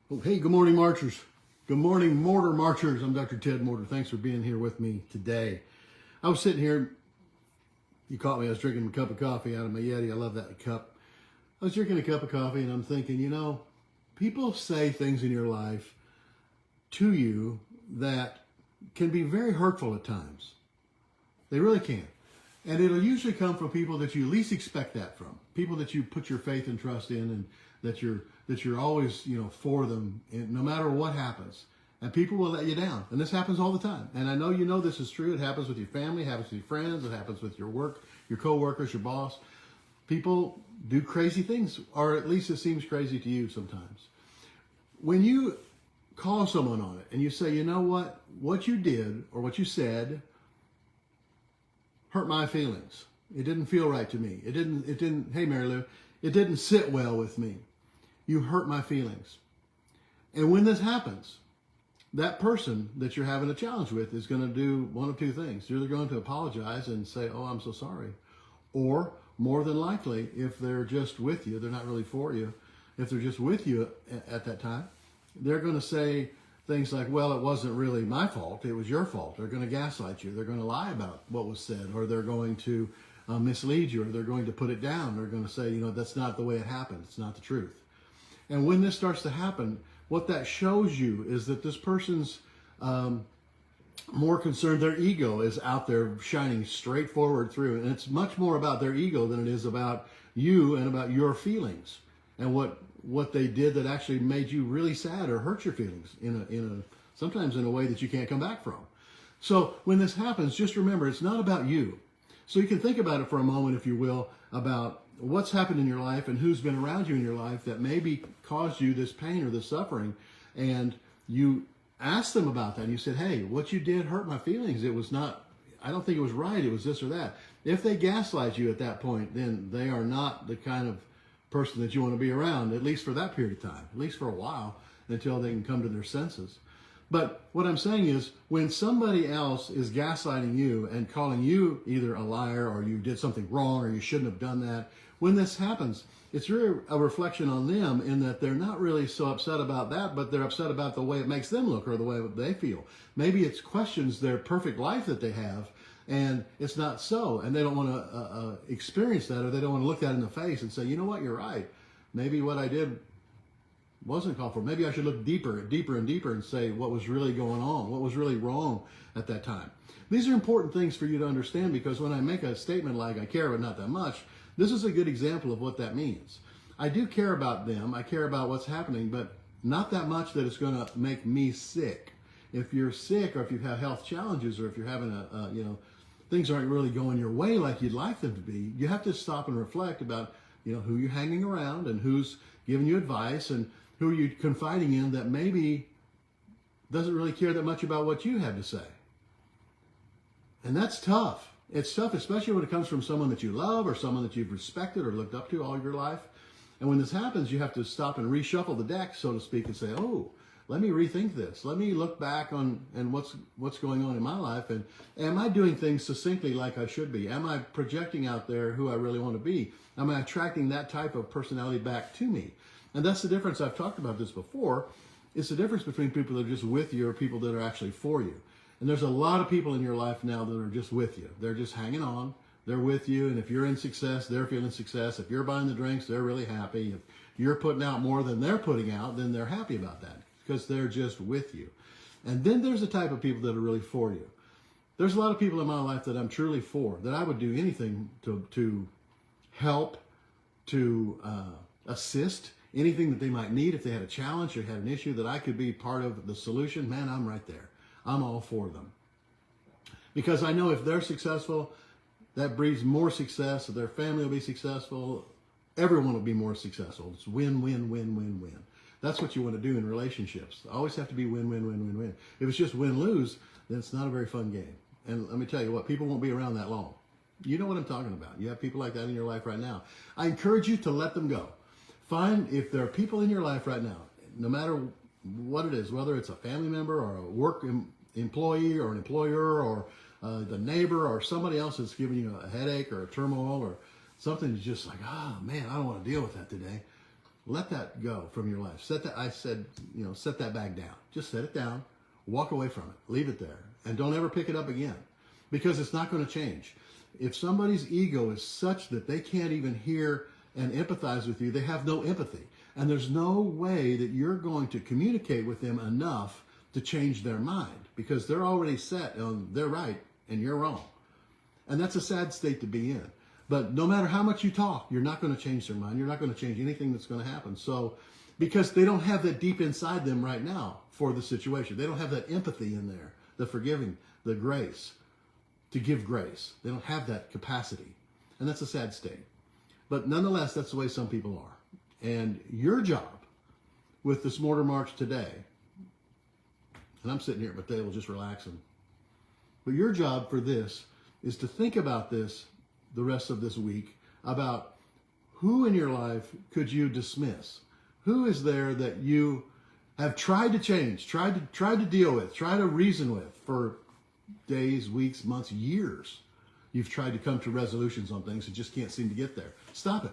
Oh, hey, good morning, Marchers. Good morning, Morter Marchers. I'm Dr. Ted Morter. Thanks for being here with me today. I was sitting here. You caught me. I was drinking a cup of coffee out of my Yeti. I love that cup. I was drinking a cup of coffee and I'm thinking, people say things in your life to you that can be very hurtful at times. They really can. And it'll usually come from people that you least expect that from. People that you put your faith and trust in, and that you're always, for them, and no matter what happens. And people will let you down. And this happens all the time. And I know this is true. It happens with your family, it happens with your friends, it happens with your work, your coworkers, your boss. People do crazy things, or at least it seems crazy to you sometimes. When you call someone on it and you say, what you did or what you said hurt my feelings. It didn't feel right to me. It didn't, hey Mary Lou, it didn't sit well with me. You hurt my feelings. And when this happens, that person that you're having a challenge with is going to do one of two things. They're either going to apologize and say, oh, I'm so sorry. Or more than likely, if they're just with you, they're not really for you. If they're just with you at that time, they're going to say things like, well, it wasn't really my fault. It was your fault. They're going to gaslight you. They're going to lie about what was said, or they're going to mislead you, or they're going to put it down. They're going to say, that's not the way it happened. It's not the truth. And when this starts to happen, what that shows you is that this person's more concerned. Their ego is out there shining straight forward through. And it's much more about their ego than it is about you and about your feelings and what they did that actually made you really sad or hurt your feelings sometimes in a way that you can't come back from. So when this happens, just remember, it's not about you. So you can think about it for a moment, if you will, about what's happened in your life and who's been around you in your life that maybe caused you this pain or this suffering. And you asked them about that. And you said, hey, what you did hurt my feelings. It was not, I don't think it was right. It was this or that. If they gaslight you at that point, then they are not the kind of person that you want to be around, at least for that period of time, at least for a while, until they can come to their senses. But what I'm saying is, when somebody else is gaslighting you and calling you either a liar or you did something wrong or you shouldn't have done that, when this happens, it's really a reflection on them in that they're not really so upset about that, but they're upset about the way it makes them look or the way they feel. Maybe it questions their perfect life that they have, and it's not so, and they don't want to experience that, or they don't want to look that in the face and say, you know what, you're right. Maybe what I did wasn't called for. Maybe I should look deeper and deeper and say what was really going on, what was really wrong at that time. These are important things for you to understand, because when I make a statement like I care but not that much, this is a good example of what that means. I do care about them. I care about what's happening, but not that much that it's going to make me sick. If you're sick, or if you have health challenges, or if you're having things aren't really going your way like you'd like them to be, you have to stop and reflect about, who you're hanging around and who's giving you advice and who are you confiding in that maybe doesn't really care that much about what you have to say. And that's tough. It's tough, especially when it comes from someone that you love or someone that you've respected or looked up to all your life. And when this happens, you have to stop and reshuffle the deck, so to speak, and say, oh, let me rethink this. Let me look back on and what's going on in my life, and am I doing things succinctly like I should be? Am I projecting out there who I really want to be? Am I attracting that type of personality back to me? And that's the difference. I've talked about this before. It's the difference between people that are just with you or people that are actually for you. And there's a lot of people in your life now that are just with you. They're just hanging on. They're with you. And if you're in success, they're feeling success. If you're buying the drinks, they're really happy. If you're putting out more than they're putting out, then they're happy about that, because they're just with you. And then there's the type of people that are really for you. There's a lot of people in my life that I'm truly for, that I would do anything to help, to assist, anything that they might need. If they had a challenge or had an issue that I could be part of the solution, man, I'm right there. I'm all for them. Because I know if they're successful, that breeds more success. If their family will be successful, everyone will be more successful. It's win, win, win, win, win. That's what you want to do in relationships. Always have to be win, win, win, win, win. If it's just win-lose, then it's not a very fun game. And let me tell you what, people won't be around that long. You know what I'm talking about. You have people like that in your life right now. I encourage you to let them go. Find, if there are people in your life right now, no matter what it is, whether it's a family member or a work employee or an employer or the neighbor or somebody else that's giving you a headache or a turmoil or something that's just like, man, I don't want to deal with that today. let that go from your life. Set that bag down. Just set it down, walk away from it, leave it there, and don't ever pick it up again, because it's not going to change. If somebody's ego is such that they can't even hear and empathize with you, they have no empathy. And there's no way that you're going to communicate with them enough to change their mind, because they're already set on they're right and you're wrong. And that's a sad state to be in. But no matter how much you talk, you're not going to change their mind. You're not going to change anything that's going to happen. So, because they don't have that deep inside them right now for the situation. They don't have that empathy in there, the forgiving, the grace, to give grace. They don't have that capacity. And that's a sad state. But nonetheless, that's the way some people are. And your job with this Morter March today, and I'm sitting here at my table just relaxing, but your job for this is to think about this the rest of this week, about who in your life could you dismiss? Who is there that you have tried to change, tried to deal with, tried to reason with for days, weeks, months, years? You've tried to come to resolutions on things and just can't seem to get there. Stop it.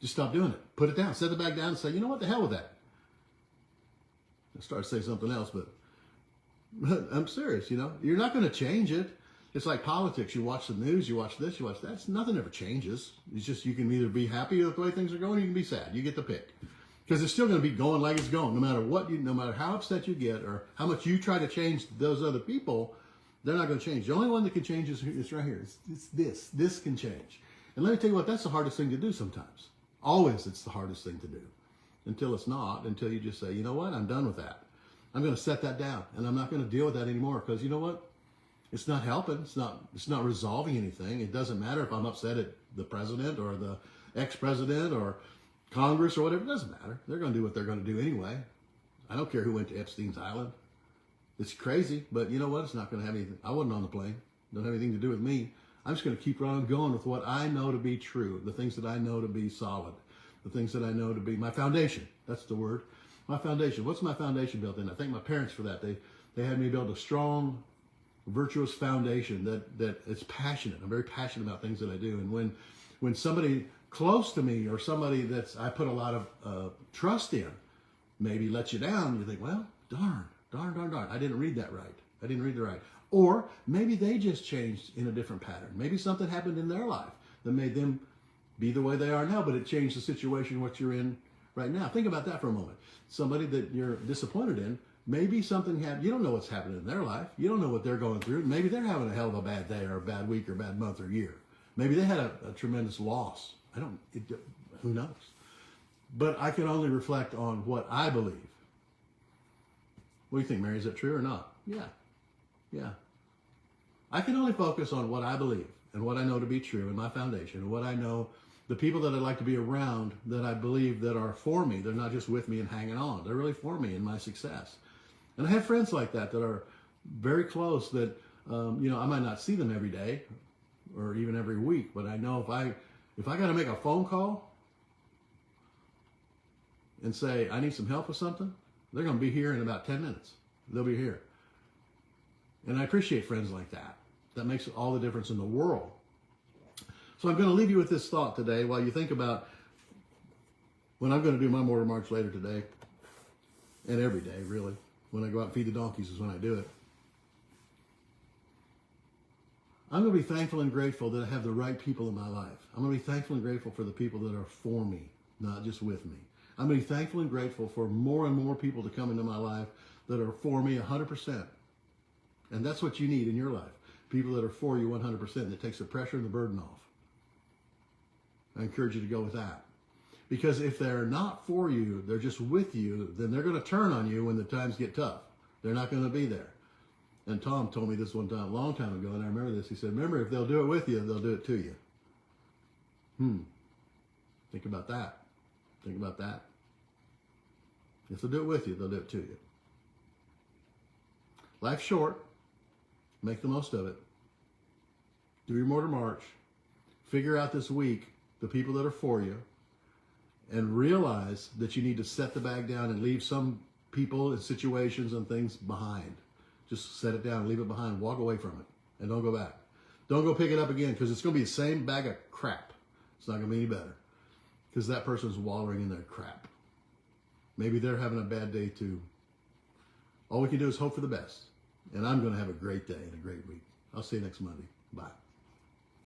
Just stop doing it. Put it down. Set it back down and say, you know what, the hell with that. I started to say something else, but I'm serious, You're not going to change it. It's like politics. You watch the news, you watch this, you watch that. Nothing ever changes. It's just you can either be happy with the way things are going, or you can be sad. You get to pick. Because it's still going to be going like it's going. No matter how upset you get or how much you try to change those other people, they're not going to change. The only one that can change is right here. It's this. This can change. And let me tell you what, that's the hardest thing to do sometimes. Always it's the hardest thing to do. Until it's not, until you just say, you know what, I'm done with that. I'm going to set that down, and I'm not going to deal with that anymore, because you know what? It's not helping. It's not resolving anything. It doesn't matter if I'm upset at the president or the ex-president or Congress or whatever. It doesn't matter. They're going to do what they're going to do anyway. I don't care who went to Epstein's Island. It's crazy, but you know what? It's not going to have anything. I wasn't on the plane. It doesn't have anything to do with me. I'm just going to keep on going with what I know to be true, the things that I know to be solid, the things that I know to be my foundation. That's the word. My foundation. What's my foundation built in? I thank my parents for that. They had me build a strong, virtuous foundation that is passionate. I'm very passionate about things that I do. And when somebody close to me or somebody I put a lot of trust in maybe lets you down, you think, well, darn. I didn't read that right. I didn't read it right. Or maybe they just changed in a different pattern. Maybe something happened in their life that made them be the way they are now, but it changed the situation what you're in right now. Think about that for a moment. Somebody that you're disappointed in, maybe something happened. You don't know what's happening in their life. You don't know what they're going through. Maybe they're having a hell of a bad day or a bad week or a bad month or year. Maybe they had a tremendous loss. Who knows? But I can only reflect on what I believe. What do you think, Mary? Is that true or not? Yeah. I can only focus on what I believe and what I know to be true in my foundation, and what I know, the people that I'd like to be around that I believe that are for me. They're not just with me and hanging on. They're really for me in my success. And I have friends like that are very close that, I might not see them every day or even every week, but I know if I got to make a phone call and say, I need some help with something, they're going to be here in about 10 minutes. They'll be here. And I appreciate friends like that. That makes all the difference in the world. So I'm going to leave you with this thought today while you think about when I'm going to do my Morter March later today, and every day, really. When I go out and feed the donkeys is when I do it. I'm going to be thankful and grateful that I have the right people in my life. I'm going to be thankful and grateful for the people that are for me, not just with me. I'm going to be thankful and grateful for more and more people to come into my life that are for me 100%. And that's what you need in your life. People that are for you 100%. That takes the pressure and the burden off. I encourage you to go with that. Because if they're not for you, they're just with you, then they're going to turn on you when the times get tough. They're not going to be there. And Tom told me this one time, a long time ago, and I remember this. He said, remember, if they'll do it with you, they'll do it to you. Think about that. Think about that. If they'll do it with you, they'll do it to you. Life's short. Make the most of it. Do your Morter March. Figure out this week the people that are for you, and realize that you need to set the bag down and leave some people and situations and things behind. Just set it down, leave it behind, walk away from it, and don't go back. Don't go pick it up again, because it's going to be the same bag of crap. It's not going to be any better, because that person's wallowing in their crap. Maybe they're having a bad day too. All we can do is hope for the best. And I'm going to have a great day and a great week. I'll see you next Monday. Bye.